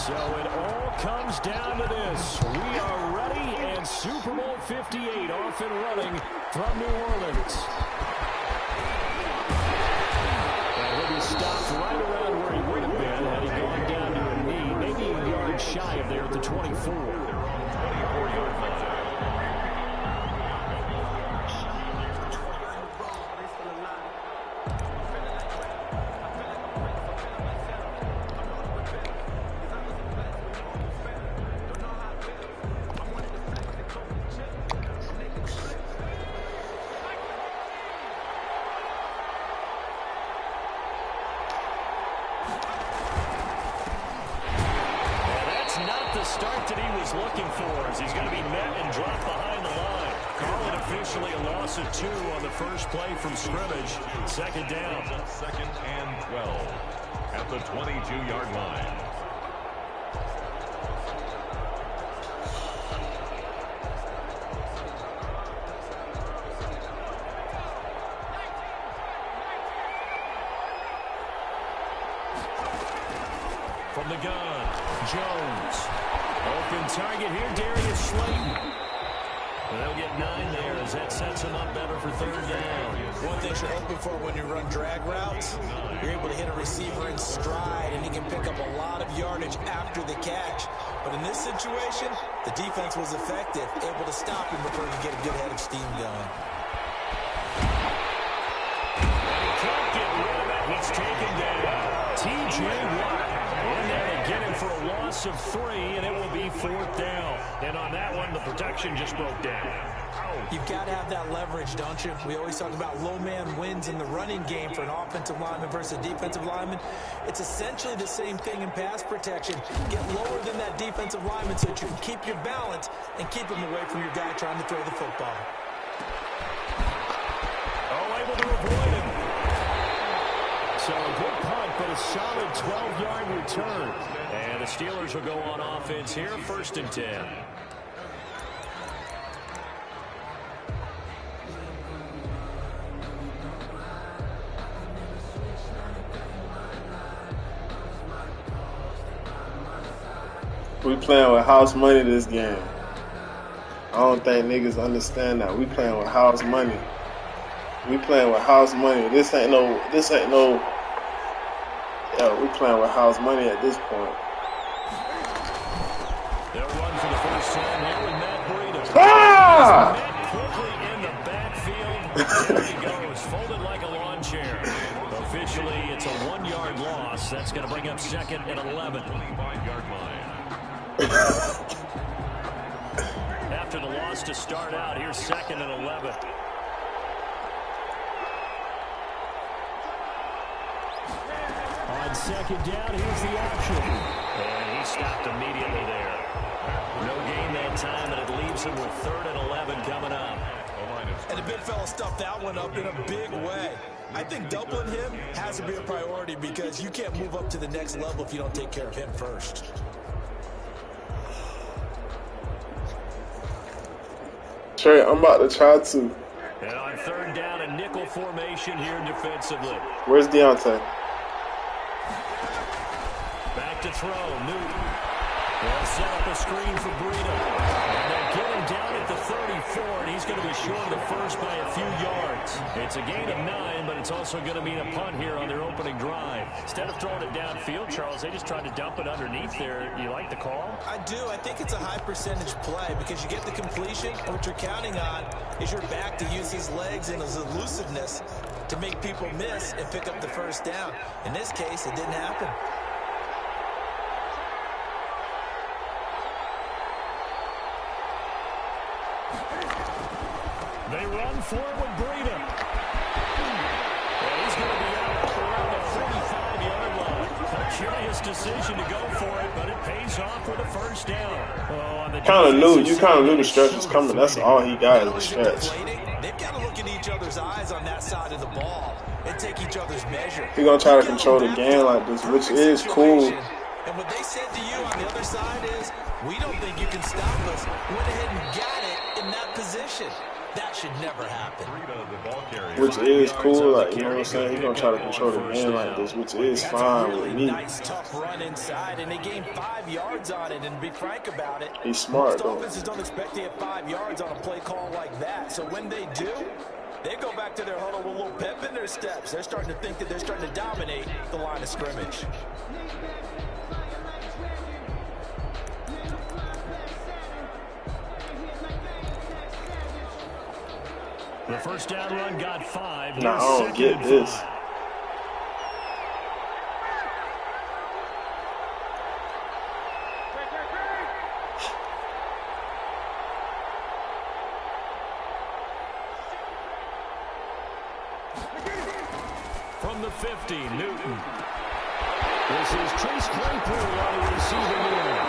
So it all comes down to this. We are ready, and Super Bowl 58 off and running from New Orleans. And he'll be stopped right around where he would have been had he gone down to a knee, maybe a yard shy of there at the 24. 24-yard line. Start that he was looking for as he's going to be met and dropped behind the line. Call it officially a loss of 2 on the first play from scrimmage. Second down. Second and 12 at the 22-yard line. From the gun, Jones. Open target here, Darius Slayton. And they'll get 9 there as that sets him up better for third down. One thing you're hoping for when you run drag routes, you're able to hit a receiver in stride, and he can pick up a lot of yardage after the catch. But in this situation, the defense was effective, able to stop him before he could get a good head of steam going. And he can't get rid of it. He's taken down. T.J. Watt. In there and get him for a loss of 3, and it will be 4th down. And on that one, the protection just broke down. You've got to have that leverage, don't you? We always talk about low man wins in the running game for an offensive lineman versus a defensive lineman. It's essentially the same thing in pass protection. Get lower than that defensive lineman so that you can keep your balance and keep him away from your guy trying to throw the football. Oh, able to avoid him. So a good punt, but a solid 12-yard return. And the Steelers will go on offense here, 1st and 10. We playing with house money this game. I don't think niggas understand that. We playing with house money. We playing with house money. This ain't no, yeah, we playing with house money at this point. They'll run for the first time here with Matt Breida. Ah! Met quickly in the backfield. There he goes, folded like a lawn chair. Officially, it's a 1-yard loss. That's going to bring up 2nd and 11. 25-yard line. After the loss to start out, here's 2nd and 11. On 2nd down, here's the option. And he stopped immediately there. No gain that time, and it leaves him with 3rd and 11 coming up. And the big fella stuffed that one up in a big way. I think doubling him has to be a priority because you can't move up to the next level if you don't take care of him first. Trey, I'm about to try to. And on 3rd down, a nickel formation here defensively. Where's Deontay? Back to throw, Newton. They'll set up a screen for Breida. And they'll get him down at the 34, and he's going to be short of the first by a few yards. It's a gain of 9, but it's also going to mean a punt here on their opening drive. Instead of throwing it downfield, Charles, they just tried to dump it underneath there. You like the call? I do. I think it's a high percentage play because you get the completion, and what you're counting on is your back to use his legs and his elusiveness to make people miss and pick up the first down. In this case, it didn't happen. They run for it with Breida. And he's going to be out around the 45-yard line. A curious decision to go for it, but it pays off with a first down. Oh, You kind of knew the stretch was coming. That's all he got is the stretch. They've got to look in each other's eyes on that side of the ball and take each other's measure. He's going to try to control the game like this, which is cool. And what they said to you on the other side is, we don't think you can stop us. Went ahead and got it in that position. That should never happen. Which is cool, like, you know what I'm saying? He's going to try to control the game like this, which is fine with me. Nice, tough run inside, and they gained 5 yards on it, and to be frank about it, he's smart, most offenses don't expect to get 5 yards on a play call like that. So when they do, they go back to their huddle with a little pep in their steps. They're starting to think that they're starting to dominate the line of scrimmage. The first down run got 5. Nah, I don't get this. From the 50, Newton. This is Chase Claypool on the receiving end.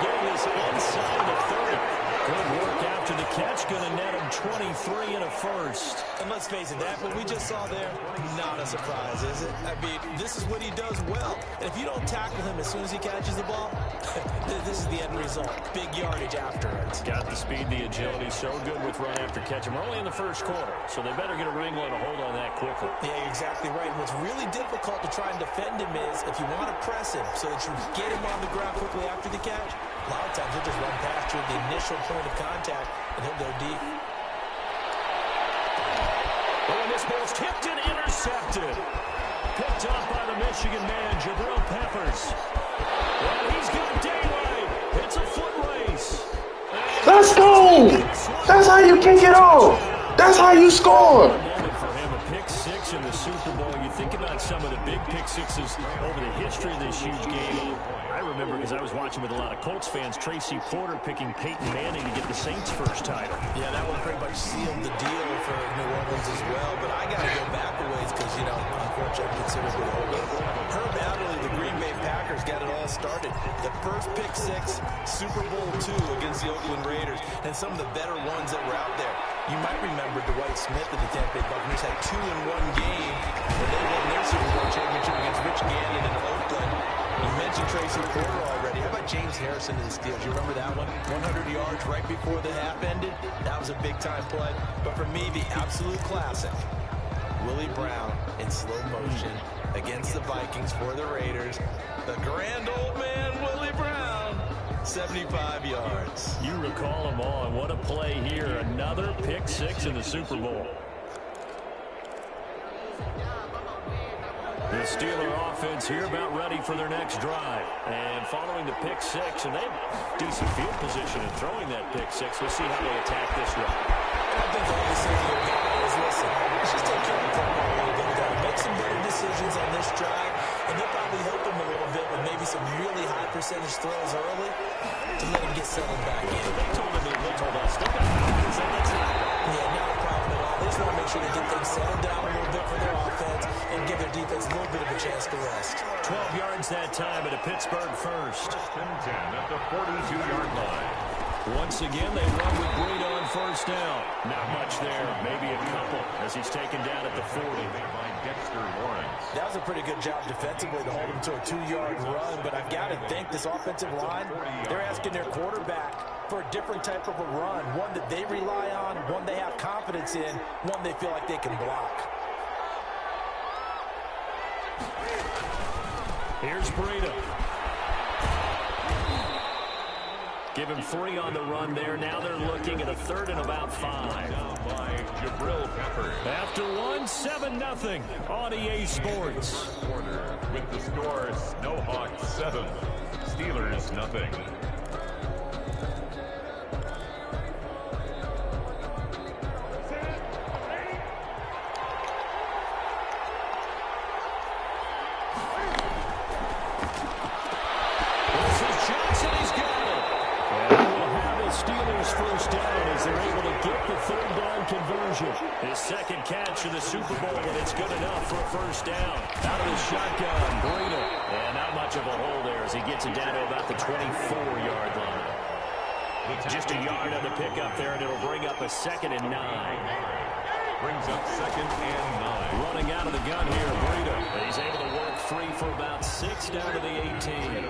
Getting this inside the 30. Good work after the catch. Going to net him 23 and a first. And let's face it, that what we just saw there, not a surprise, is it? I mean, this is what he does well. And if you don't tackle him as soon as he catches the ball, this is the end result. Big yardage afterwards. Got the speed, the agility, so good with run after catch. And we're only in the first quarter, so they better get a wrinkle and a hold on that quickly. Yeah, exactly right. And what's really difficult to try and defend him is if you want to press him so that you get him on the ground quickly after the catch, a lot of times he'll just run past you at the initial point of contact, and he'll go deep. Oh, and this ball's tipped and intercepted. Picked up by the Michigan man, Jabril Peppers. And he's got daylight. It's a foot race. Let's go! That's how you kick it off. That's how you score. For him, a pick 6 in the Super Bowl. You think about some of the big pick 6s over the history of this huge game. I remember, because I was watching with a lot of Colts fans, Tracy Porter picking Peyton Manning to get the Saints' first title. Yeah, that one pretty much sealed the deal for New Orleans as well. But I got to go back a ways because, you know, unfortunately, I'm considerably older. Herb Adderley, the Green Bay Packers, got it all started. The first pick 6, Super Bowl II against the Oakland Raiders, and some of the better ones that were out there. You might remember Dwight Smith of the Tampa Bay Buccaneers had 2 in one game when they won their Super Bowl championship against Rich Gannon in Oakland. You mentioned Tracy Porter already. How about James Harrison in the Steelers? You remember that one? 100 yards right before the half ended. That was a big-time play. But for me, the absolute classic, Willie Brown in slow motion against the Vikings for the Raiders. The grand old man, Willie Brown, 75 yards. You recall them all, and what a play here. Another pick 6 in the Super Bowl. The Steeler offense here about ready for their next drive. And following the pick 6, and they have decent field position in throwing that pick 6. We'll see how they attack this drive. I think all they say to your guy is, listen, let's just take care of the football a little bit. We've got to make some better decisions on this drive, and they'll probably help him a little bit with maybe some really high percentage throws early to let him get settled back in. They told us, they got confidence in this. Yeah, not a problem at all. They just want to make sure they get things settled down a little bit for their offense and give their defense a little bit of a chance to rest. 12 yards that time at a Pittsburgh first. 10 at the 42-yard line. Once again, they run with Breida on first down. Not much there, maybe a couple, as he's taken down at the 40. That was a pretty good job defensively to hold him to a 2-yard run, but I've got to think this offensive line, they're asking their quarterback for a different type of a run, one that they rely on, one they have confidence in, one they feel like they can block. Here's Breida. Give him 3 on the run there. Now they're looking at a 3rd and about 5. By Jabril Peppers. After 1, 7-0 on EA Sports. With the score, Snowhawks 7, Steelers nothing. His second catch of the Super Bowl, and it's good enough for a first down. Out of the shotgun, Breida. And not much of a hole there as he gets it down to about the 24-yard line. Just a yard on the pickup there, and it'll bring up a 2nd and 9. Brings up 2nd and 9. Running out of the gun here, Breida. He's able to work free for about 6 down to the 18.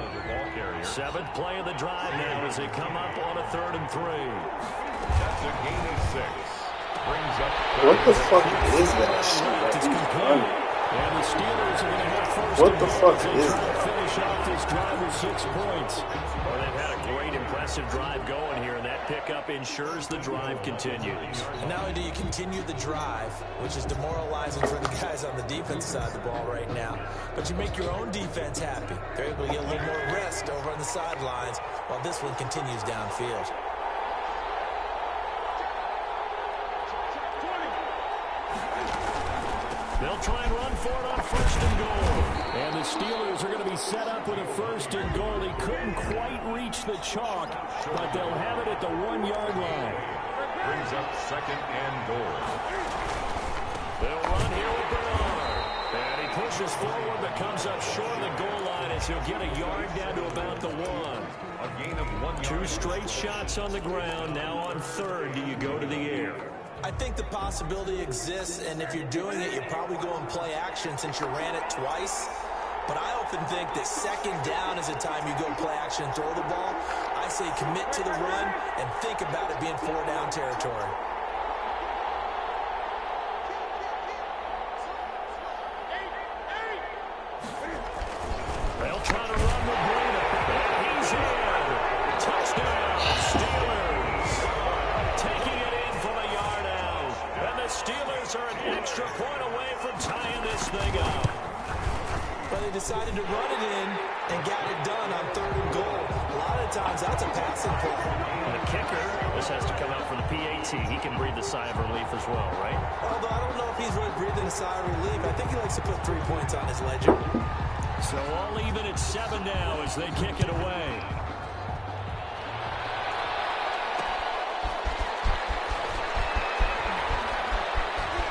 7th play of the drive now as they come up on a 3rd and 3. That's a gain of 6. Brings up What the fuck is that shit that he's running? And the Steelers are going to have first. What the fuck as they is try to that? finish off this drive with 6 points. Well, they've had a great, impressive drive going here, and that pickup ensures the drive continues. And not only do you continue the drive, which is demoralizing for the guys on the defensive side of the ball right now, but you make your own defense happy. They're able to get a little more rest over on the sidelines while this one continues downfield. They'll try and run for it on first and goal. And the Steelers are going to be set up with a first and goal. They couldn't quite reach the chalk, but they'll have it at the 1-yard line. brings up second and goal. They'll run here with Bernard. And he pushes forward but comes up short of the goal line as he'll get a yard down to about the 1. A gain of 1 yard. 2 straight shots on the ground. Now on third, do you go to the air? I think the possibility exists, and if you're doing it, you probably go and play action since you ran it twice. But I often think that second down is the time you go play action and throw the ball. I say commit to the run and think about it being 4-down territory. They'll try to run with Breida. And he's in. Touchdown, Steelers. Taking it in from a yard out. And the Steelers are an extra point away from tying this thing up. But they decided to run it in and got it done on third and goal. A lot of times, that's a passing play. And the kicker, this has to come out for the PAT. He can breathe a sigh of relief as well, right? Although I don't know if he's really breathing a sigh of relief. I think he likes to put 3 points on his ledger. So all even at 7 now as they kick it away.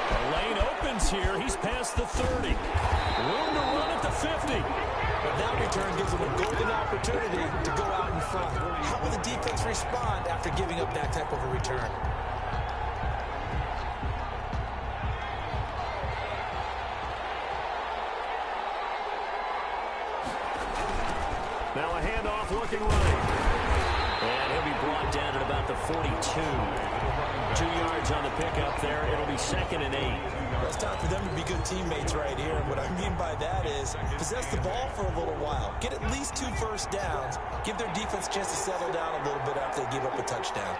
The lane opens here. He's past the 30. Room to run at the 50. But that return gives them a golden opportunity to go out in front. How will the defense respond after giving up that type of a return? Now a handoff looking right. And he'll be brought down at about the 42. 2 yards on the pickup there. It'll be 2nd and 8. It's time for them to be good teammates right here. And what I mean by that is possess the ball for a little while. Get at least 2 first downs. Give their defense a chance to settle down a little bit after they give up a touchdown.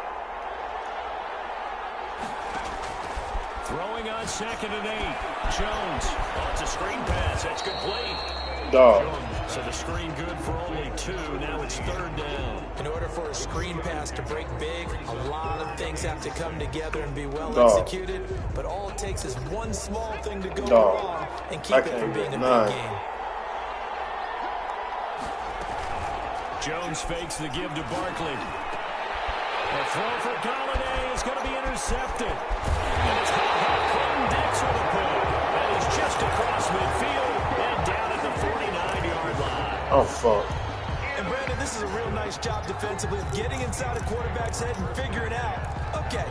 Throwing on 2nd and 8. Jones. Oh, it's a screen pass. That's complete. Dog. So the screen good for only 2. Now it's 3rd down. In order for a screen pass to break big, a lot of things have to come together and be well Dog. executed. But all it takes is one small thing to go Dog. wrong and keep it from being a big game. Jones fakes the give to Barkley. The throw for Galladay is going to be intercepted. And it's Clinton Dix with a pull. And he's just across midfield and down at the 49-yard line. Oh, fuck. And Brandon, this is a real nice job defensively of getting inside a quarterback's head and figuring out, okay,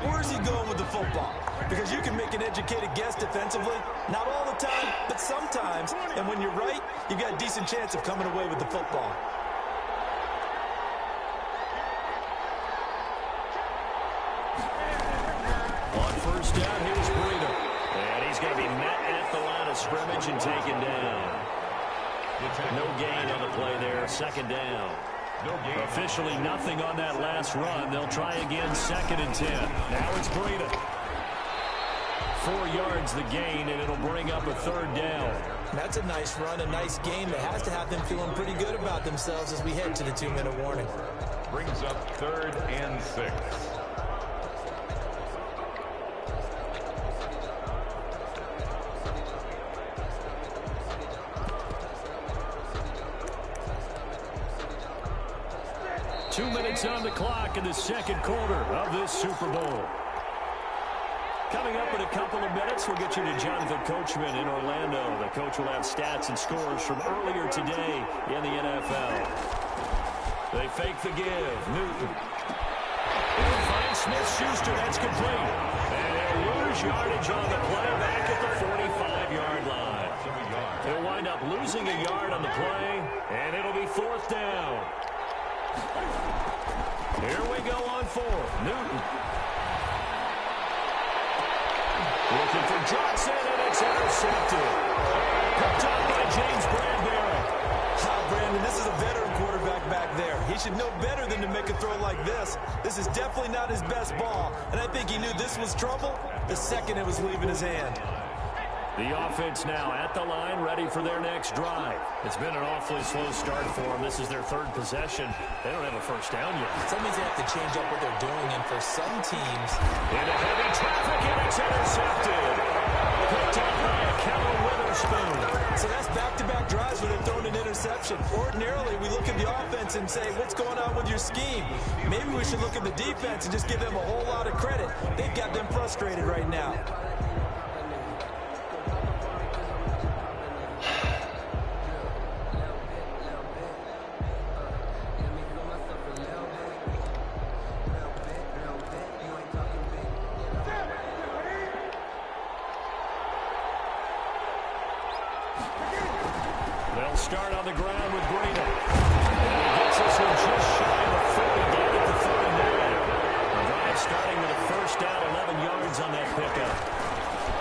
where's he going with the football? Because you can make an educated guess defensively. Not all the time, but sometimes. And when you're right, you've got a decent chance of coming away with the football. On first down, here's Breida. And he's going to be met at the line of scrimmage and taken down. No gain on the play there. 2nd down. Officially nothing on that last run. They'll try again 2nd and 10. Now it's Breida. 4 yards the gain, and it'll bring up a 3rd down. That's a nice run, a nice game that has to have them feeling pretty good about themselves as we head to the 2-minute warning. Brings up 3rd and 6. Two minutes on the clock in the 2nd quarter of this Super Bowl. Coming up in a couple of minutes, we'll get you to Jonathan Coachman in Orlando. The coach will have stats and scores from earlier today in the NFL. They fake the give. Newton. He'll find Smith-Schuster. That's complete. And they'll lose yardage on the play back at the 45-yard line. They'll wind up losing a yard on the play, and it'll be 4th down. Here we go on 4. Newton. Looking for Johnson, and it's intercepted. Picked up by James Bradbury. Brandon, this is a veteran quarterback back there. He should know better than to make a throw like this. This is definitely not his best ball, and I think he knew this was trouble the second it was leaving his hand. The offense now at the line, ready for their next drive. It's been an awfully slow start for them. This is their 3rd possession. They don't have a first down yet. That means they have to change up what they're doing, and for some teams... Into heavy traffic, and it's intercepted. Picked up by a Kellen Witherspoon. So that's back-to-back drives where they're throwing an interception. Ordinarily, we look at the offense and say, what's going on with your scheme? Maybe we should look at the defense and just give them a whole lot of credit. They've got them frustrated right now. They'll start on the ground with Breida. And he gets us in just shy of the 40, down at the 39. The drive starting with a first down, 11 yards on that pickup.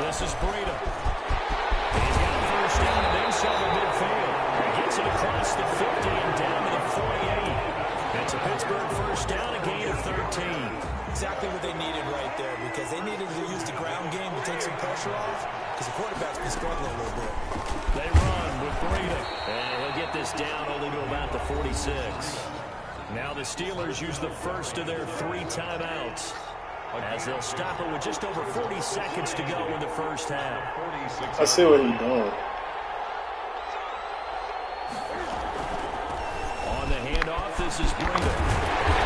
This is Breida. He's got a first down and inside the midfield. He gets it across the 50 and down to the 48. It's a Pittsburgh first down, a gain of 13. Exactly what they needed right there, because they needed to use the ground game to take some pressure off, because the quarterback's been struggling a little bit. They run with Breida, and he'll get this down only to about the 46. Now the Steelers use the first of their 3 timeouts, as they'll stop it with just over 40 seconds to go in the first half. I see what he's doing. On the handoff, this is Breida.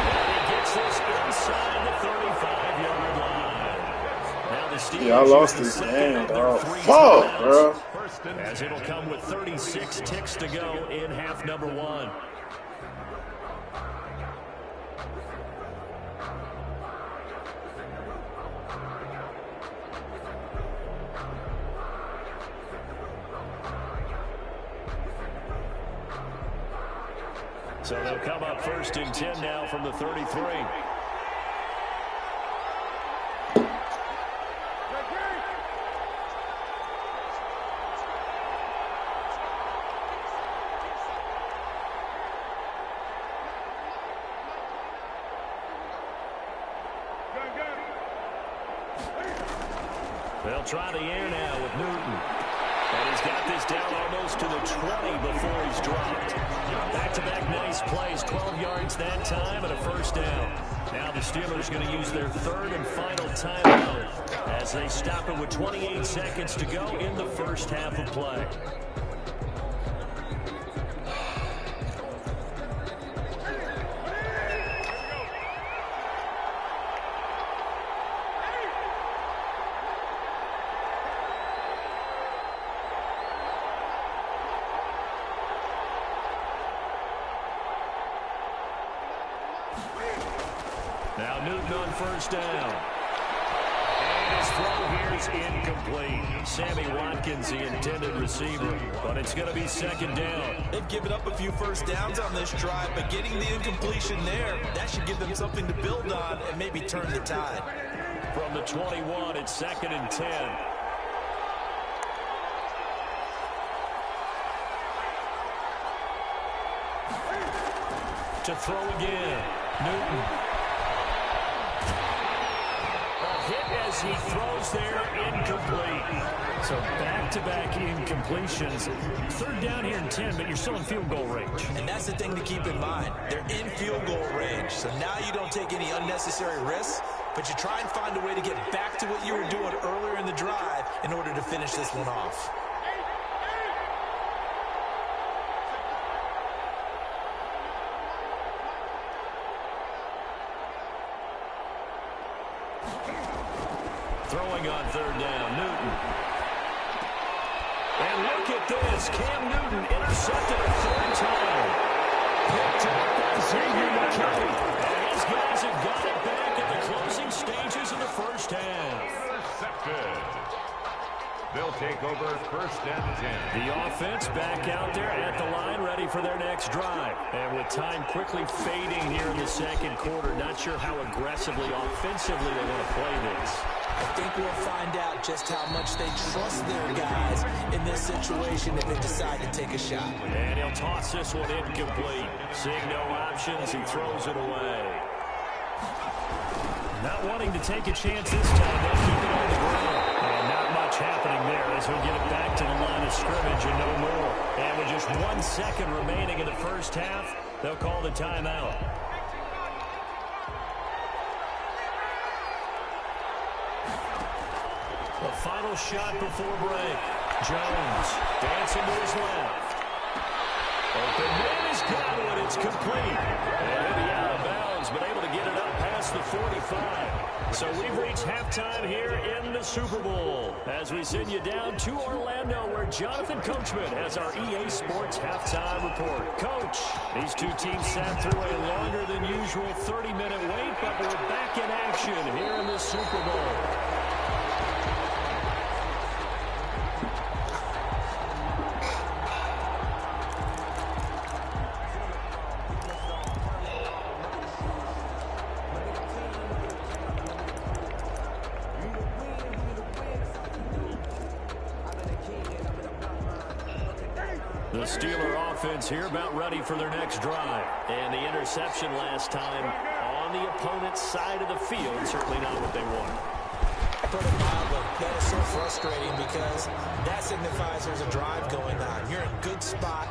And he gets this inside the 35-yard line. Now the Steelers Yeah, I lost this game, dog. Fuck, bro. As it'll come with 36 ticks to go in half number 1. So they'll come up first and 10 now from the 33. They'll try the air now with Newton. And he's got this down almost to the 20 before he's dropped. Back-to-back nice plays, 12 yards that time and a first down. Now the Steelers going to use their 3rd and final timeout as they stop it with 28 seconds to go in the first half of play. Now Newton on first down. And his throw here is incomplete. Sammy Watkins, the intended receiver, but it's going to be second down. They've given up a few first downs on this drive, but getting the incompletion there, that should give them something to build on and maybe turn the tide. From the 21, it's second and 10. To throw again, Newton. A hit as he throws there, incomplete. So back-to-back incompletions. Third down here and 10, but you're still in field goal range. And that's the thing to keep in mind. They're in field goal range, so now you don't take any unnecessary risks, but you try and find a way to get back to what you were doing earlier in the drive in order to finish this one off. Throwing on third down, Newton. And look at this. Cam Newton intercepted a third time. Picked up by Xavier McKinney. And these guys have got it back at the closing stages of the first half. Intercepted. They'll take over first and 10. The offense back out there at the line, ready for their next drive. And with time quickly fading here in the second quarter, not sure how aggressively, offensively they want to play this. I think we'll find out just how much they trust their guys in this situation if they decide to take a shot. And he'll toss this one incomplete. Seeing no options, he throws it away. Not wanting to take a chance this time, they'll keep it on the ground. And not much happening there as we get it back to the line of scrimmage and no more. And with just 1 second remaining in the first half, they'll call the timeout. The final shot before break. Jones dancing to his left. Open man is got it. It's complete. And he'll be out of bounds, but able to get it up past the 45. So we've reached halftime here in the Super Bowl as we send you down to Orlando where Jonathan Coachman has our EA Sports halftime report. Coach, these two teams sat through a longer than usual 30-minute wait, but we're back in action here in the Super Bowl. The Steeler offense here about ready for their next drive. And the interception last time on the opponent's side of the field. Certainly not what they want. Put it mildly, that is so frustrating because that signifies there's a drive going on. You're in a good spot,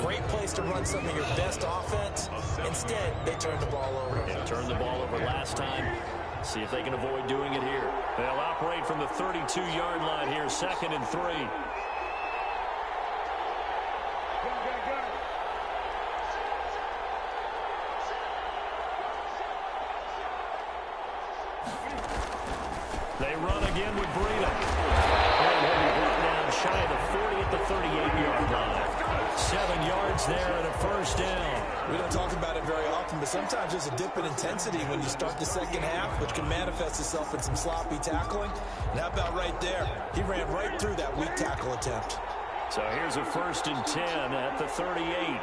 great place to run some of your best offense. Instead, they turn the ball over. Yeah, turned the ball over last time. See if they can avoid doing it here. They'll operate from the 32-yard line here, 2nd and 3. They run again with Breida. And he'll be brought down shy of the 40 at the 38-yard line. 7 yards there and a first down. We don't talk about it very often, but sometimes there's a dip in intensity when you start the second half, which can manifest itself in some sloppy tackling. And how about right there? He ran right through that weak tackle attempt. So here's a 1st and 10 at the 38.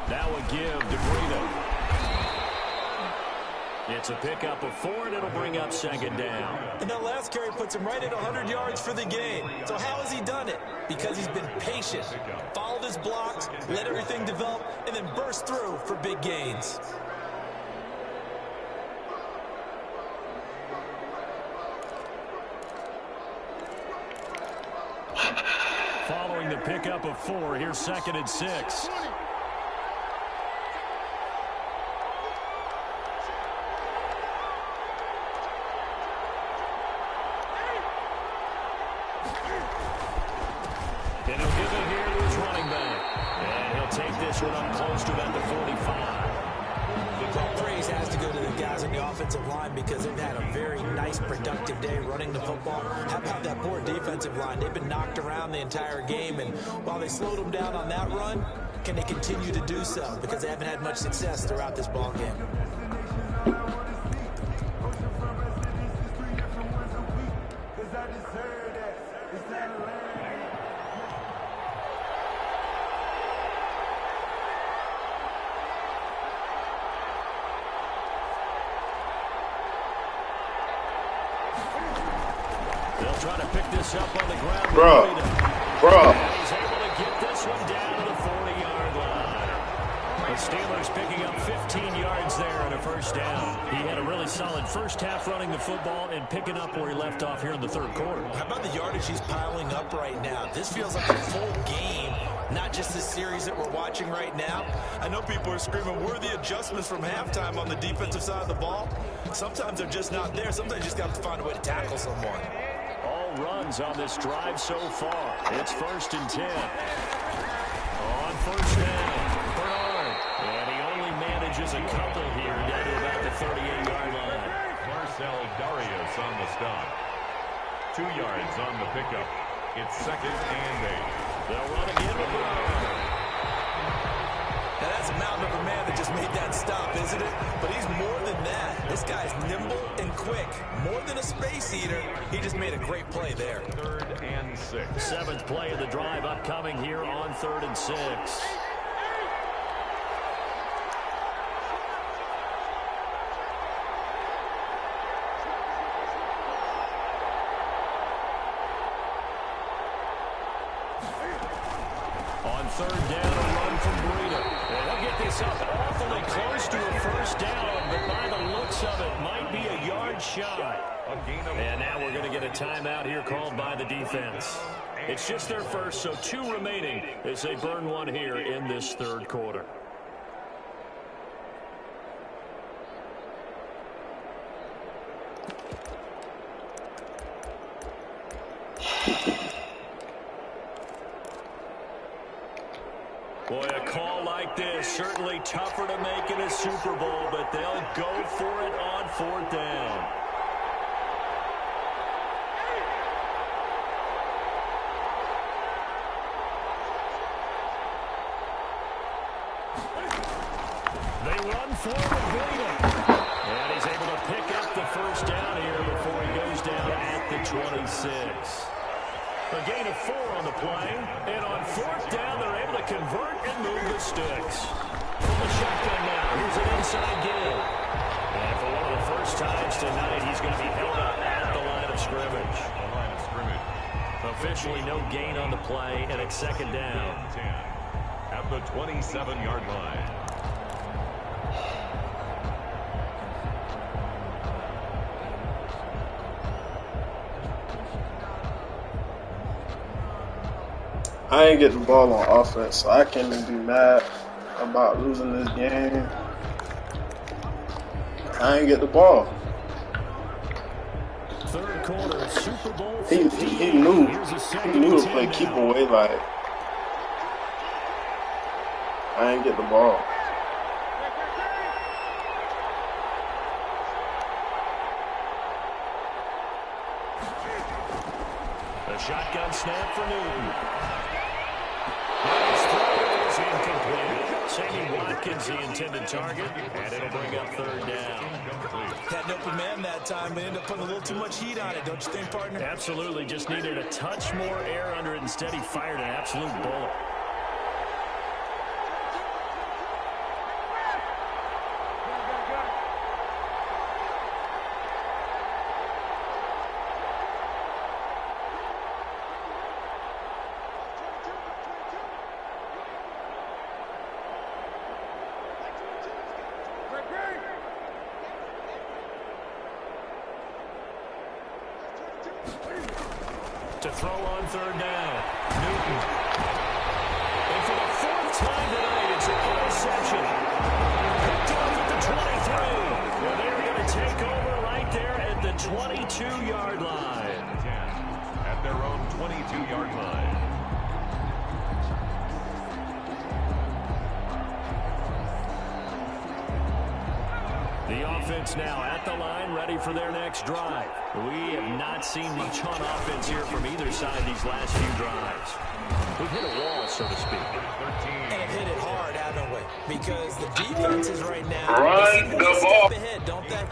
Now a give to Breida. It's a pickup of 4, and it'll bring up 2nd down. And that last carry puts him right at 100 yards for the game. So how has he done it? Because he's been patient, followed his blocks, let everything develop, and then burst through for big gains. Following the pickup of 4, here's 2nd and 6. And he'll give it here to his running back. And he'll take this one up close to about the 45. Well, praise has to go to the guys on the offensive line because they've had a very nice, productive day running the football. How about that poor defensive line? They've been knocked around the entire game, and while they slowed them down on that run, can they continue to do so? Because they haven't had much success throughout this ball game. They'll try to pick this up on the ground. Bro. He's able to get this one down to the 40-yard line. The Steelers picking up 15 yards there and a first down. He had a really solid first half running the football and picking up where he left off here in the 3rd quarter. How about the yardage he's piling up right now? This feels like a full game, not just the series that we're watching right now. I know people are screaming, where are the adjustments from halftime on the defensive side of the ball? Sometimes they're just not there. Sometimes you just have to find a way to tackle someone. All runs on this drive so far. It's 1st and 10. On first down, Bernard. And he only manages a couple here down to about the 38-yard line. Marcel Darius on the stop. 2 yards on the pickup. It's 2nd and 8. They'll run again with Bernard. That's a mountain of a man that just made that stop, isn't it? But he's more than that. This guy's nimble and quick. More than a space eater, he just made a great play there. 3rd and 6. Seventh play of the drive upcoming here on 3rd and 6. On 3rd down, a run from Breida. And they'll get this up awfully close to a first down, but by the looks of it, might be a yard shy. And now we're going to get a timeout here called by the defense. It's just their first, so 2 remaining as they burn one here in this 3rd quarter. Boy, a call like this, certainly tougher to make in a Super Bowl, but they'll go for it on 4th down. They run forward, Breida. And he's able to pick up the first down here before he goes down at the 26. A gain of 4 on the play, and on 4th down, they're able to convert and move the sticks. From the shotgun now, here's an inside give. And for one of the first times tonight, he's going to be held up at the line of scrimmage. Officially no gain on the play, and it's 2nd down. 10 at the 27-yard line. I ain't get the ball on offense, so I can't even be mad about losing this game. I ain't get the ball. 3rd quarter, Super Bowl He 58. knew Here's a he 2nd knew and to play 10 keep now. away. Like, I ain't get the ball. A shotgun snap for Newton. His throw is incomplete. Sammy Watkins, the intended target, and it'll bring up 3rd down. Had an open man that time, but ended up putting a little too much heat on it, don't you think, partner? Absolutely, just needed a touch more air under it. Instead, he fired an absolute bullet. To throw on 3rd down, Newton. And for the 4th time tonight, it's an interception. Picked off at the 23. Well, they're going to take over right there at the 22-yard line. 10 at their own 22-yard line. The offense now at the line, ready for their next drive. We have not seen much on offense here from either side these last few drives. We've hit a wall, so to speak. And hit it hard, haven't we? Because the defenses right now Run they the seem to ball. step ahead, don't they?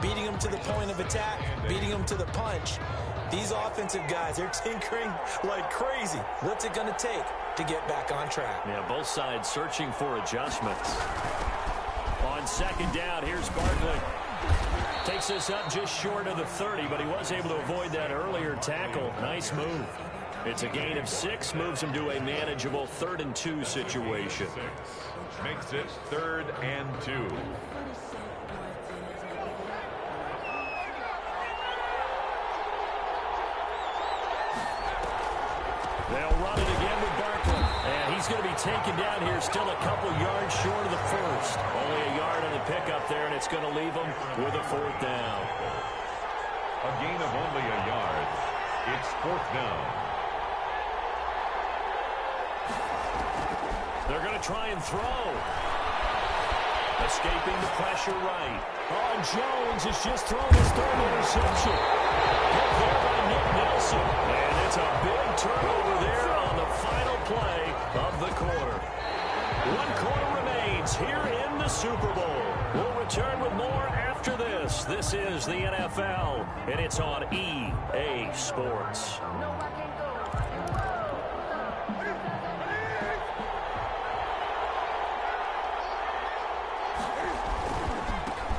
Beating them to the point of attack, beating them to the punch. These offensive guys, they're tinkering like crazy. What's it going to take to get back on track? Yeah, both sides searching for adjustments. On 2nd down, here's Barkley. Takes this up just short of the 30, but he was able to avoid that earlier tackle. Nice move. It's a gain of 6, moves him to a manageable 3rd and 2 situation. Makes it 3rd and 2. They'll run it again with Barkley. And he's going to be taken down here, still a couple yards short of the 1st. Only a yard on the pickup there, and it's going to leave him with a 4th down. A gain of only a yard. It's 4th down. They're going to try and throw. Escaping the pressure right. Oh, Jones has just thrown his 3rd interception. Hit there by Nick Nelson. And it's a big turnover there on the final play of the quarter. 1 quarter remains. Super Bowl. We'll return with more after this. This is the NFL, and it's on EA Sports.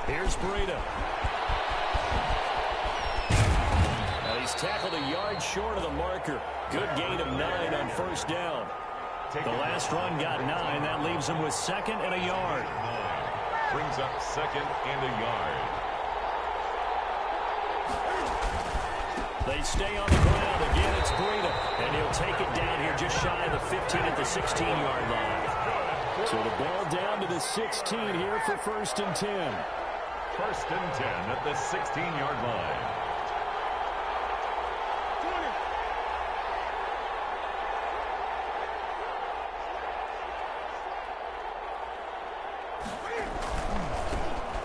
Here's Breida. Now he's tackled a yard short of the marker. Good gain of 9 on first down. The last run got 9. That leaves him with 2nd and a yard. Brings up 2nd and a yard. They stay on the ground. Again, it's Breida. And he'll take it down here just shy of the 15 at the 16-yard line. So the ball down to the 16 here for 1st and 10. 1st and 10 at the 16-yard line.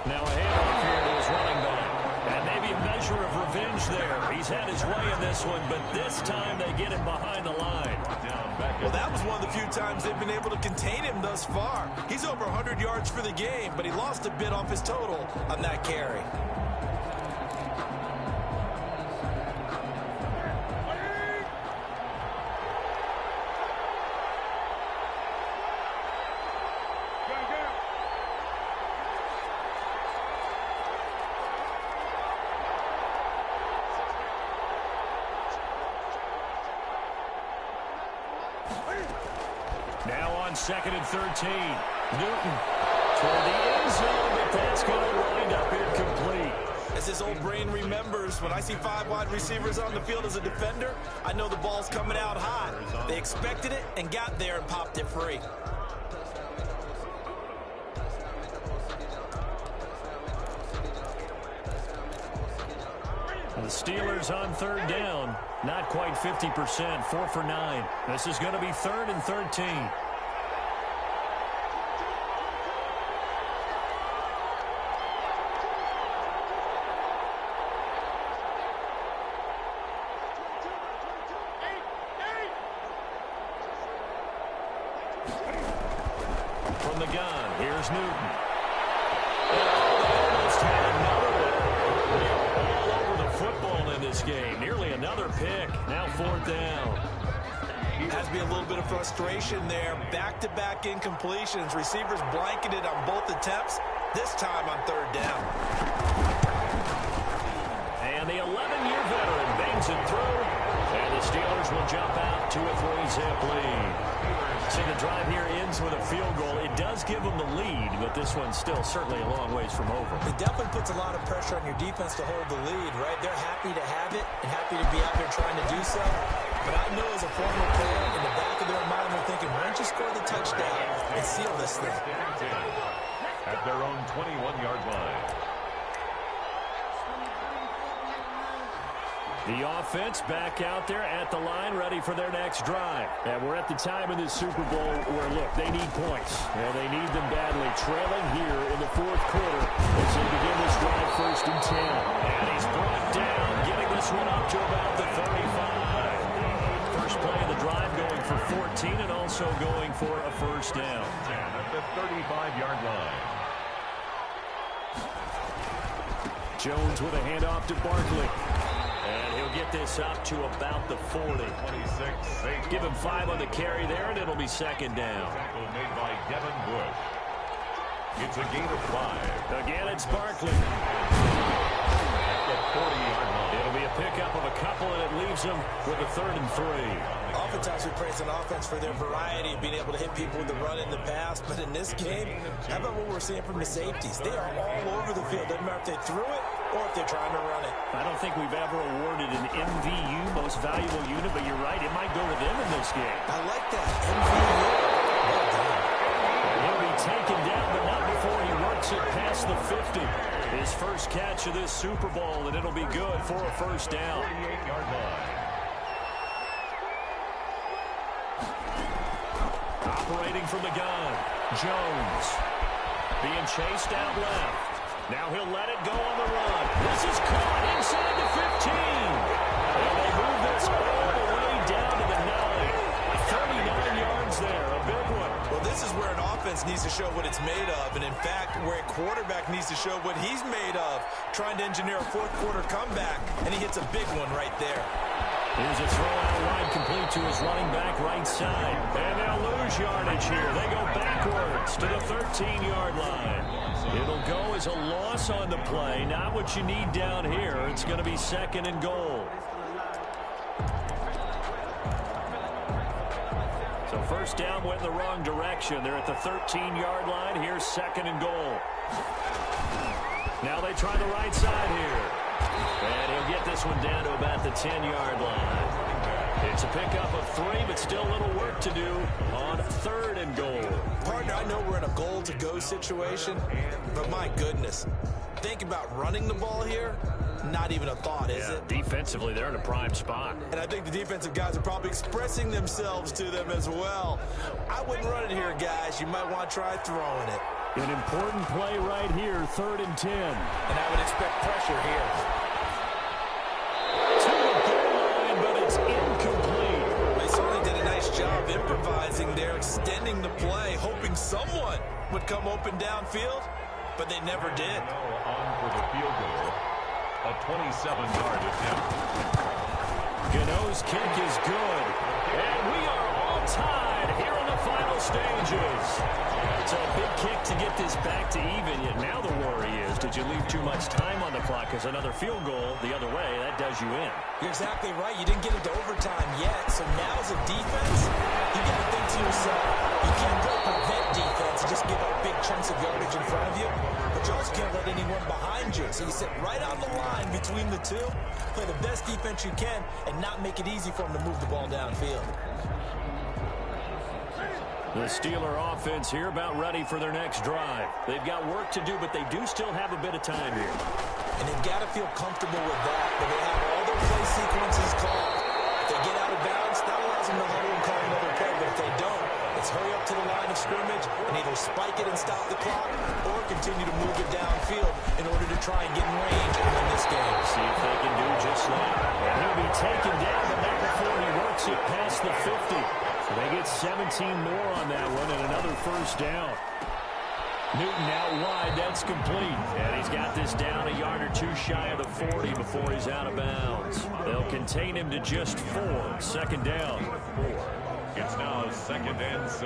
Now a handoff here to his running back. And maybe a measure of revenge there. He's had his way in this one, but this time they get him behind the line. Well, that was one of the few times they've been able to contain him thus far. He's over 100 yards for the game, but he lost a bit off his total on that carry. Now on 2nd and 13. Newton toward the end zone, but that's going to wind up incomplete. As his old brain remembers, when I see 5 wide receivers on the field as a defender, I know the ball's coming out hot. They expected it and got there and popped it free. The Steelers on 3rd down. Not quite 50%, 4 for 9. This is going to be 3rd and 13. From the gun, here's Newton. Almost had another one. They are all over the football in this game. Nearly another pick. Now 4th down. Has to be a little bit of frustration there. Back-to-back incompletions. Receivers blanketed on both attempts. This time on 3rd down. And the 11-year veteran bangs it through. And the Steelers will jump out to a 3-zip lead. See, the drive here ends with a field goal. It does give them the lead, but this one's still certainly a long ways from over. It definitely puts a lot of pressure on your defense to hold the lead, right? They're happy to have it and happy to be out there trying to do so. But I know as a former player, in the back of their mind, they're thinking, why don't you score the touchdown and seal this thing? At their own 21-yard line. The offense back out there at the line, ready for their next drive. And we're at the time in this Super Bowl where, look, they need points. And they need them badly. Trailing here in the 4th quarter as they begin this drive 1st and 10. And he's brought down, getting this one up to about the 35. First play of the drive going for 14 and also going for a 1st down. At the 35-yard line. Jones with a handoff to Barkley. And he'll get this up to about the 40. 26. Give him 5 on the carry there, and it'll be 2nd down. Tackle made by Devin Bush. It's a gain of 5. Again, it's Barkley. At the 40-yard line. It'll be a pickup of a couple, and it leaves him with a 3rd and 3. Oftentimes we praise an offense for their variety of being able to hit people with the run in the pass, but in this game, how about what we're seeing from the safeties? They are all over the field. Doesn't matter if they threw it or if they're trying to run it. I don't think we've ever awarded an MVU, most valuable unit, but you're right, it might go to them in this game. I like that. MVU. Well done. He'll be taken down, but not before he works it past the 50. His first catch of this Super Bowl, and it'll be good for a 1st down. 48-yard line. Operating from the gun, Jones. Being chased out left. Now he'll let it go on the run. This is caught inside the 15. And they move this all the way down to the 9. 39 yards there, a big one. Well, this is where an offense needs to show what it's made of. And in fact, where a quarterback needs to show what he's made of, trying to engineer a fourth quarter comeback, and he hits a big one right there. Here's a throw out wide, complete to his running back right side. And they'll lose yardage here. They go backwards to the 13-yard line. It'll go as a loss on the play. Not what you need down here. It's going to be 2nd and goal. So first down went in the wrong direction. They're at the 13-yard line. Here's 2nd and goal. Now they try the right side here. And he'll get this one down to about the 10-yard line. It's a pickup of 3, but still a little work to do on 3rd and goal. Partner, I know we're in a goal-to-go situation, but my goodness, think about running the ball here. Not even a thought, is it? Defensively, they're in a prime spot. And I think the defensive guys are probably expressing themselves to them as well. I wouldn't run it here, guys. You might want to try throwing it. An important play right here, 3rd and 10. And I would expect pressure here. To the goal line, but it's incomplete. They certainly did a nice job improvising there, extending the play, hoping someone would come open downfield, but they never did. On for the field goal. A 27-yard attempt. Gano's kick is good. And we are all tied here in the final stages. It's a big kick to get this back to even. Yet now the worry is, did you leave too much time on the clock? Because another field goal the other way, that does you in. You're exactly right. You didn't get into overtime yet. So now as a defense, you got to think to yourself, you can't go prevent defense and just give up big chunks of yardage in front of you. But you also can't let anyone behind you. So you sit right on the line between the two, play the best defense you can, and not make it easy for them to move the ball downfield. The Steeler offense here about ready for their next drive. They've got work to do, but they do still have a bit of time here. And they've got to feel comfortable with that, but they have all their play sequences called. If they get out of bounds, that allows them to huddle and call another play, but if they don't, it's hurry up to the line of scrimmage and either spike it and stop the clock or continue to move it downfield in order to try and get in range and win this game. See if they can do just that. And he'll be taken down, but not before he works it past the 50. So they get 17 more on that one and another first down. Newton out wide, that's complete. And he's got this down a yard or two shy of the 40 before he's out of bounds. They'll contain him to just 4. 2nd down. It's now 2nd and 6.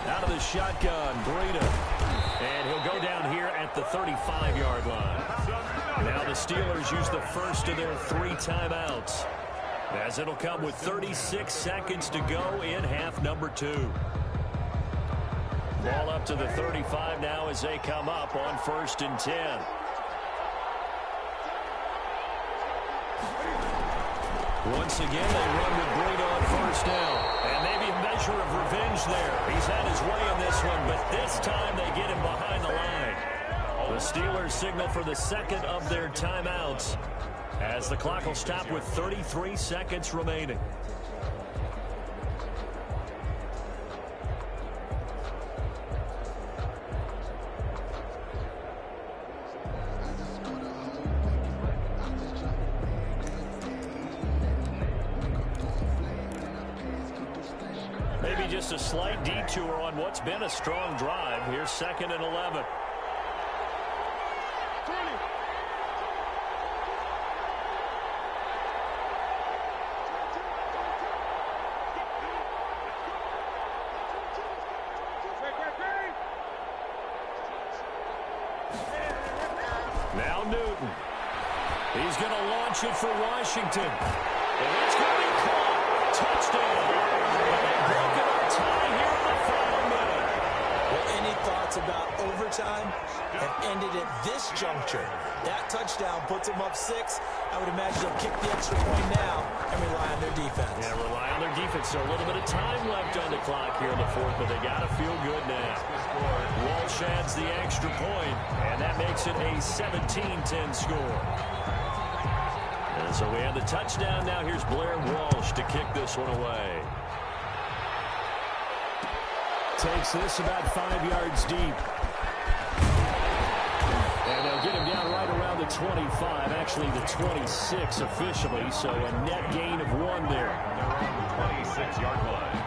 Out of the shotgun, Breida. And he'll go down here at the 35-yard line. Now the Steelers use the first of their 3 timeouts, as it'll come with 36 seconds to go in half number 2. Ball up to the 35 now as they come up on 1st and 10. Once again, they run with Breida on 1st down. And maybe a measure of revenge there. He's had his way in this one, but this time they get him behind the line. The Steelers signal for the 2nd of their timeouts as the clock will stop with 33 seconds remaining. Maybe just a slight detour on what's been a strong drive. Here's 2nd and 11. Now Newton. He's going to launch it for Washington. And it's going to be caught. Touchdown. And they've broken our tie here in the final minute. Well, any thoughts about overtime have ended at this juncture. That touchdown puts them up 6. I would imagine they'll kick the extra point now and rely on their defense. Yeah, rely on their defense. So a little bit of time left on the clock here in the 4th, but they got to feel good now. Walsh adds the extra point, and that makes it a 17-10 score. And so we have the touchdown. Now here's Blair Walsh to kick this one away. Takes this about 5 yards deep. And they'll get him down right around the 25, actually the 26 officially, so a net gain of 1 there. They're on the 26-yard line.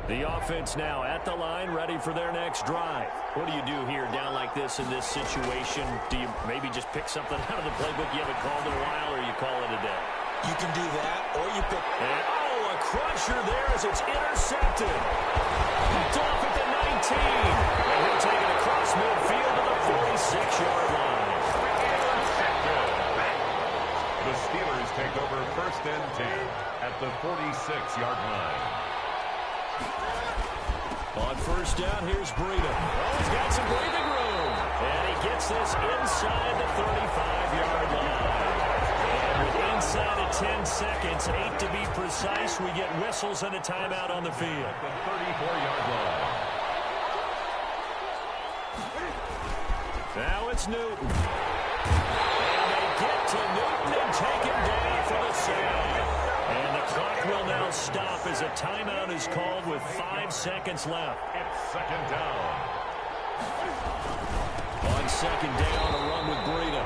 The offense now at the line, ready for their next drive. What do you do here down like this in this situation? Do you maybe just pick something out of the playbook you haven't called in a while, or you call it a day? You can do that, or you pick... And, a crusher there as it's intercepted. Picked off at the 19. And he'll take it across midfield to the 46-yard line. The Steelers take over 1st and 10 at the 46-yard line. On 1st down, here's Breida. Oh, he's got some breathing room. And he gets this inside the 35-yard line. And with inside of 10 seconds, 8 to be precise, we get whistles and a timeout on the field. The 34-yard line. Now it's Newton. And they get to Newton and take him down for the sack. And the clock will now stop as a timeout is called with 5 seconds left. It's 2nd down. On 2nd down, a run with Breida.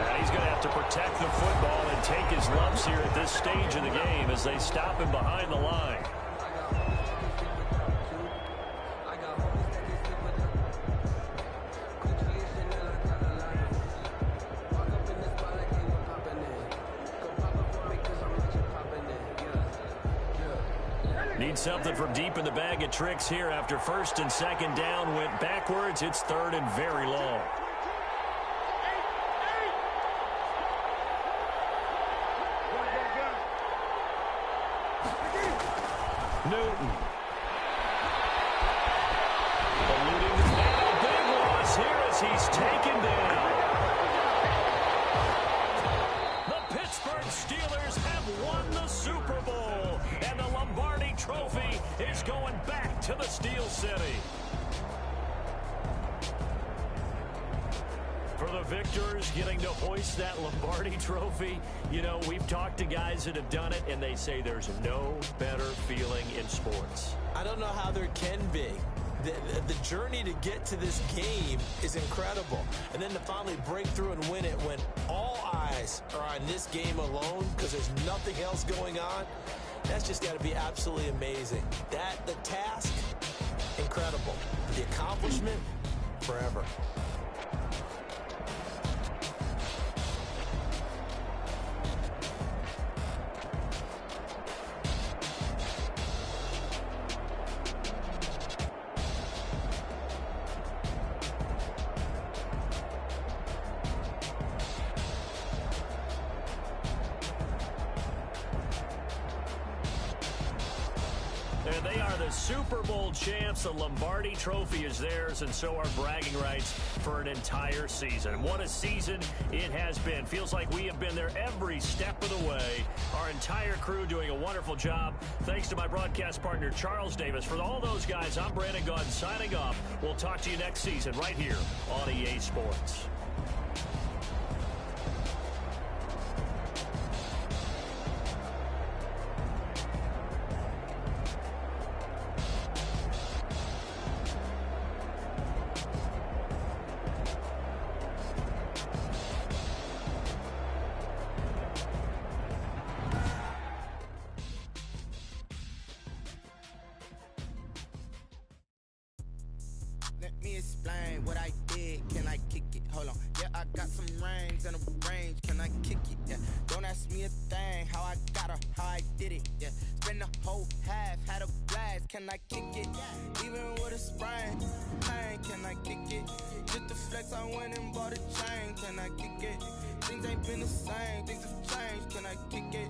And he's going to have to protect the football and take his lumps here at this stage of the game as they stop him behind the line. Need something from deep in the bag of tricks here after 1st and 2nd down went backwards. It's 3rd and very long. Newton. Eluding the a big loss here as he's taken down. The Pittsburgh Steelers have won the Super Bowl, and the Lombardi Trophy is going back to the Steel City. For the victors getting to hoist that Lombardi Trophy, you know, we've talked to guys that have done it, and they say there's no better feeling in sports. I don't know how there can be. The journey to get to this game is incredible. And then to finally break through and win it when all eyes are on this game alone because there's nothing else going on, that's just got to be absolutely amazing. The task, incredible. The accomplishment, forever. And they are the Super Bowl champs. The Lombardi Trophy is theirs, and so are bragging rights for an entire season. And what a season it has been. Feels like we have been there every step of the way. Our entire crew doing a wonderful job. Thanks to my broadcast partner, Charles Davis. For all those guys, I'm Brandon Gaudin signing off. We'll talk to you next season right here on EA Sports. Let me explain what I did. Can I kick it? Hold on. Yeah, I got some rings and a range. Can I kick it? Yeah. Don't ask me a thing. How I got her, how I did it. Yeah. Spend the whole half, had a blast. Can I kick it? Even with a sprain. Pain, can I kick it? Just the flex, I went and bought a chain. Can I kick it? Things ain't been the same. Things have changed. Can I kick it?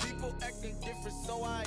People acting different, so I